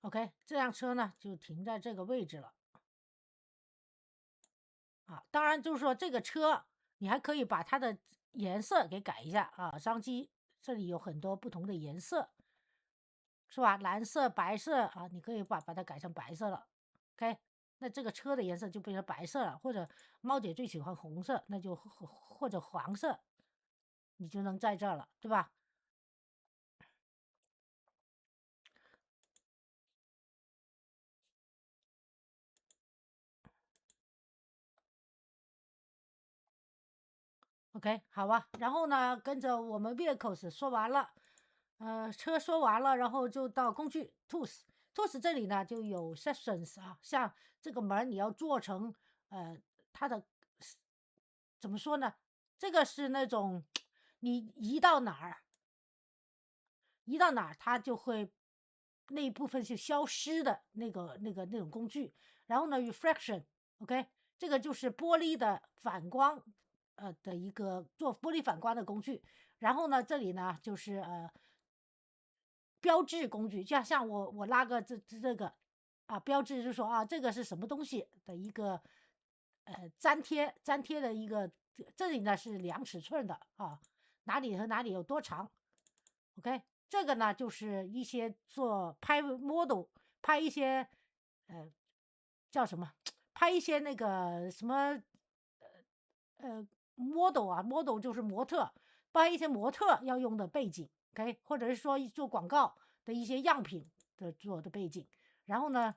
，OK，这辆车呢就停在这个位置了啊。当然就是说这个车你还可以把它的颜色给改一下啊，商机这里有很多不同的颜色，是吧？蓝色、白色啊，你可以把它改成白色了，OK。那这个车的颜色就变成白色了，或者猫姐最喜欢红色，那就或者黄色，你就能在这儿了，对吧？OK，好吧。然后呢，跟着我们 vehicles 说完了，车说完了，然后就到工具 tools。tools 这里呢就有 sections 啊，像这个门你要做成它的怎么说呢？这个是那种你移到哪儿，移到哪儿它就会那一部分是消失的那种工具。然后呢，refraction，OK，这个就是玻璃的反光，的一个做玻璃反光的工具。然后呢，这里呢就是标志工具，像我拉个这个啊，标志就是说啊，这个是什么东西的一个粘贴的一个，这里呢是量尺寸的啊，哪里和哪里有多长，OK。这个呢就是一些做拍 model，拍一些叫什么，拍一些那个什么model 啊，model 就是模特，拍一些模特要用的背景，OK，或者是说做广告的一些样品的做的背景。然后呢，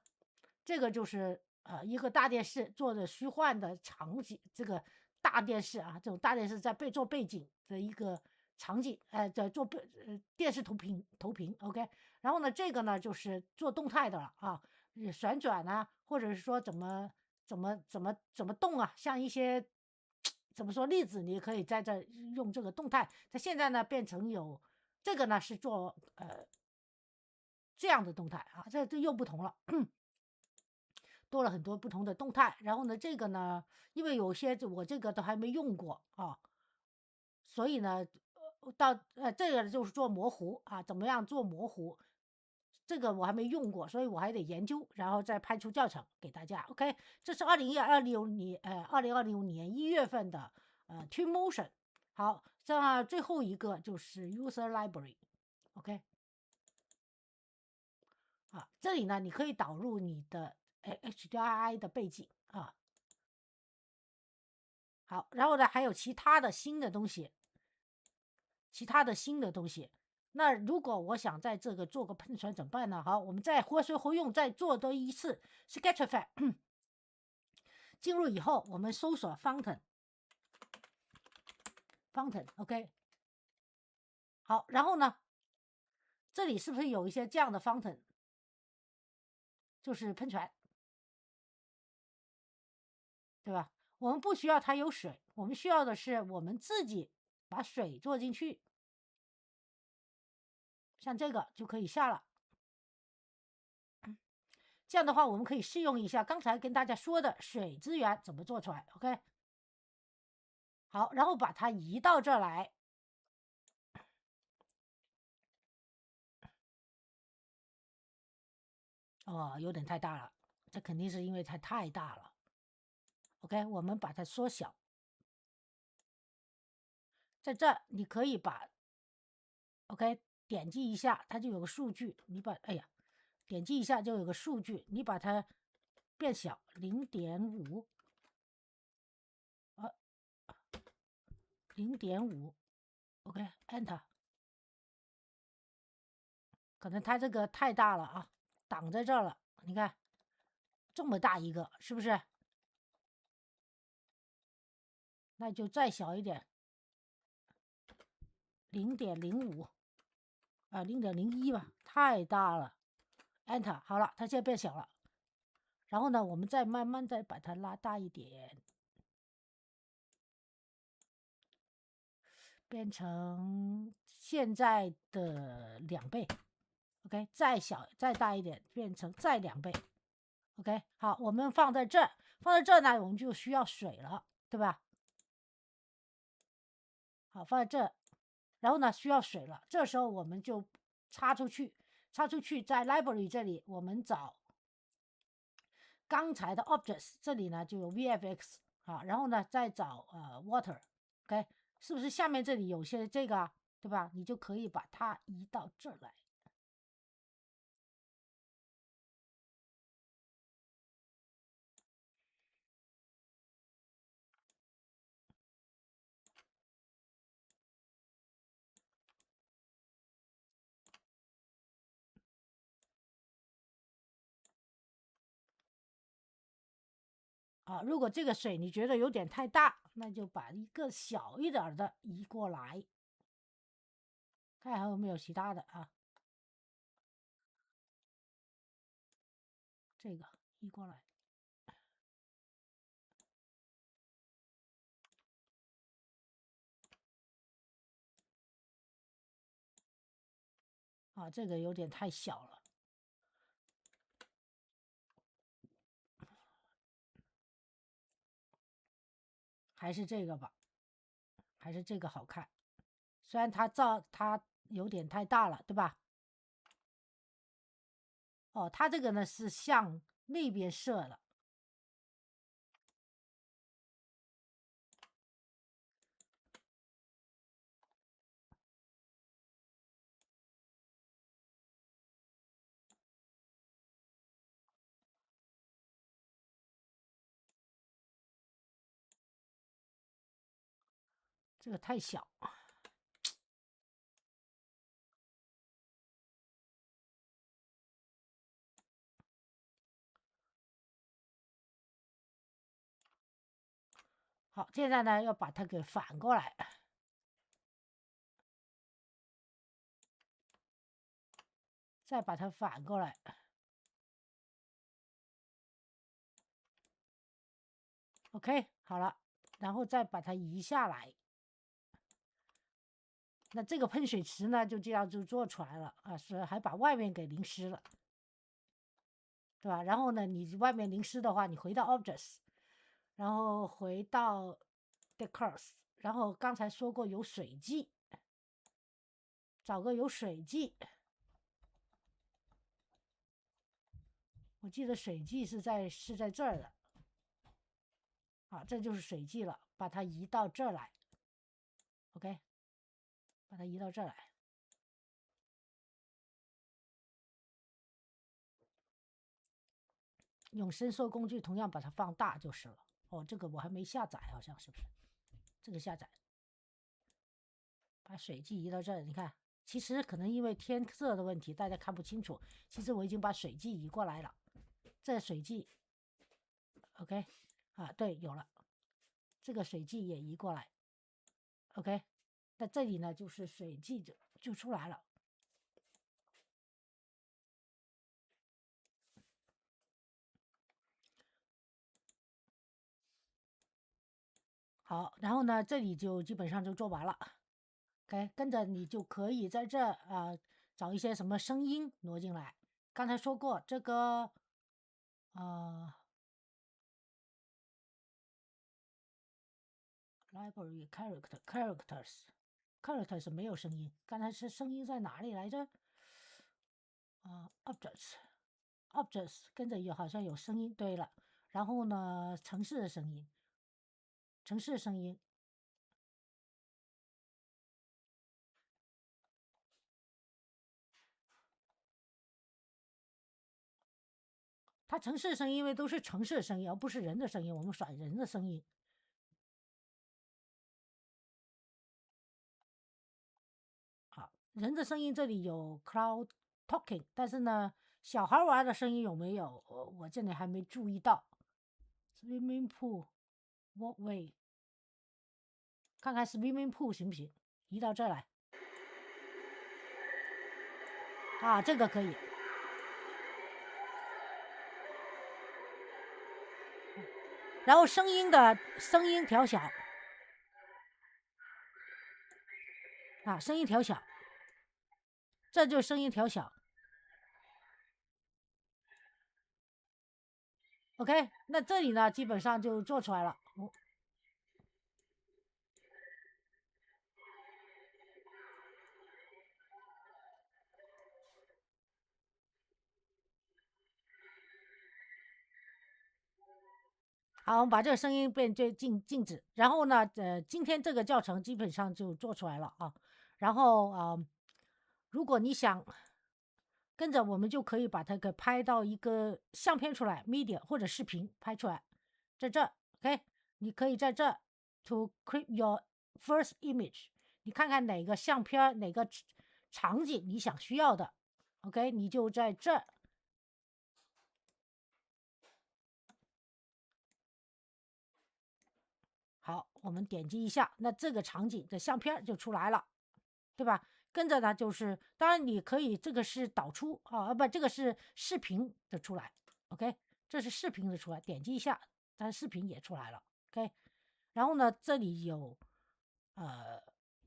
这个就是一个大电视做的虚幻的场景，这个大电视啊，这种大电视在做背景的一个场景，在做电视投屏，OK。然后呢，这个呢就是做动态的了啊，旋转啊，或者是说怎么动啊，像一些怎么说例子，你可以在这用这个动态。它现在呢变成有这个呢是做这样的动态啊，这又不同了。多了很多不同的动态。然后呢，这个呢，因为有些我这个都还没用过啊，所以呢，这个就是做模糊啊，怎么样做模糊？这个我还没用过，所以我还得研究，然后再拍出教程给大家。OK，这是2020年1月份的Twinmotion。好，这最后一个就是 User Library。OK，啊，这里呢你可以导入你的HDRI 的背景啊。好，然后呢还有其他的新的东西，那如果我想在这个做个喷泉怎么办呢？好，我们再活学活用，再做多一次 Sketchfab。进入以后，我们搜索 fountain，OK。好，然后呢，这里是不是有一些这样的 fountain，就是喷泉，对吧？我们不需要它有水，我们需要的是我们自己把水做进去，像这个就可以下了。这样的话，我们可以试用一下刚才跟大家说的水资源怎么做出来。OK，好，然后把它移到这儿来。哦，有点太大了，这肯定是因为它太大了。OK，我们把它缩小，在这你可以把 OK 点击一下，它就有个数据。哎呀，点击一下就有个数据，你把它变小0.5，0.5，OK，Enter。可能它这个太大了啊，挡在这儿了。你看，这么大一个，是不是？那就再小一点，0.05啊，0.01吧，太大了。Enter 好了，它现在变小了。然后呢，我们再慢慢的把它拉大一点，变成现在的2倍。OK， 再小再大一点，变成再2倍。OK， 好，我们放在这儿，放在这儿呢，我们就需要水了，对吧？好，放在这，然后呢，需要水了，这时候我们就插出去，在 library 这里，我们找刚才的 objects， 这里呢就有 VFX 啊，然后呢再找water，OK， 是不是下面这里有些这个啊，对吧？你就可以把它移到这儿来。啊，如果这个水你觉得有点太大，那就把一个小一点的移过来，看还有没有其他的啊。这个移过来，啊，这个有点太小了，还是这个吧，还是这个好看。虽然它有点太大了，对吧？哦，它这个呢是向那边射的，这个太小。好，现在呢要把它给反过来，再把它反过来。OK， 好了，然后再把它移下来。那这个喷水池呢，就这样就做出来了啊，是还把外面给淋湿了，对吧？然后呢，你外面淋湿的话，你回到 Objects， 然后回到 Decors， 然后刚才说过有水迹，找个有水迹。我记得水迹是在这儿的，啊，这就是水迹了，把它移到这儿来。OK， 把它移到这儿来。用伸缩工具同样把它放大就是了。哦，这个我还没下载，好像是不是？这个下载，把水迹移到这儿。你看，其实可能因为天色的问题，大家看不清楚。其实我已经把水迹移过来了。这水迹 ，OK， 啊，对，有了，这个水迹也移过来 ，OK。那这里呢，就是水迹就出来了。好，然后呢，这里就基本上就做完了。OK，跟着你就可以在这找一些什么声音挪进来。刚才说过这个library characters 没有声音。刚才是声音在哪里来着？objects 跟着好像有声音。对了，然后呢，城市的声音，它城市声音因为都是城市的声音，而不是人的声音，我们选人的声音。好，人的声音这里有 cloud talking， 但是呢，小孩玩的声音有没有？我这里还没注意到。Swimming pool, walkway， 看看 swimming pool 行不行？移到这来。啊，这个可以。然后声音调小。啊，声音调小。这就声音调小。OK， 那这里呢，基本上就做出来了。好，我们把这个声音变最静止。然后呢，今天这个教程基本上就做出来了啊。然后如果你想跟着我们，就可以把它给拍到一个相片出来 ，media 或者视频拍出来，在这 ，OK， 你可以在这 to create your first image， 你看看哪个相片哪个场景你想需要的 ，OK， 你就在这。好，我们点击一下，那这个场景的相片就出来了，对吧？跟着呢，就是当然你可以这个是导出啊，不，这个是视频的出来 ，OK， 这是视频的出来，点击一下，它视频也出来了 ，OK。然后呢，这里有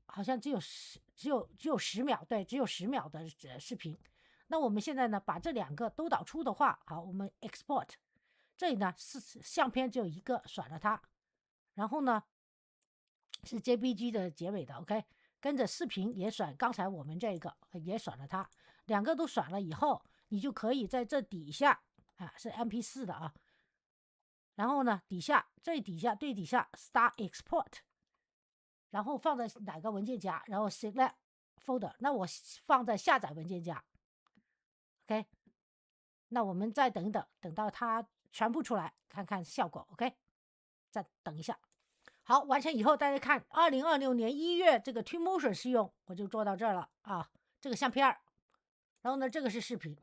好像只有10秒，对，只有10秒的视频。那我们现在呢，把这两个都导出的话，好，我们 export， 这里呢是相片只有一个，选了它。然后呢，是 JPG 的结尾的 ，OK， 跟着视频也选，刚才我们这个也选了它，两个都选了以后，你就可以在这底下啊，是 MP4 的啊，然后呢，最底下 Start Export， 然后放在哪个文件夹，然后 Select Folder， 那我放在下载文件夹 ，OK， 那我们再等一等，等到它全部出来，看看效果 ，OK， 再等一下。好，完成以后，大家看，2026年1月这个 Twinmotion 试用我就做到这儿了啊，这个相片儿，然后呢，这个是视频。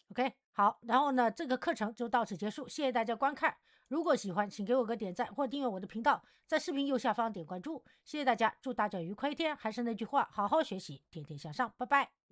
OK， 好，然后呢，这个课程就到此结束，谢谢大家观看。如果喜欢，请给我个点赞或订阅我的频道，在视频右下方点关注。谢谢大家，祝大家愉快一天。还是那句话，好好学习，天天向上，拜拜。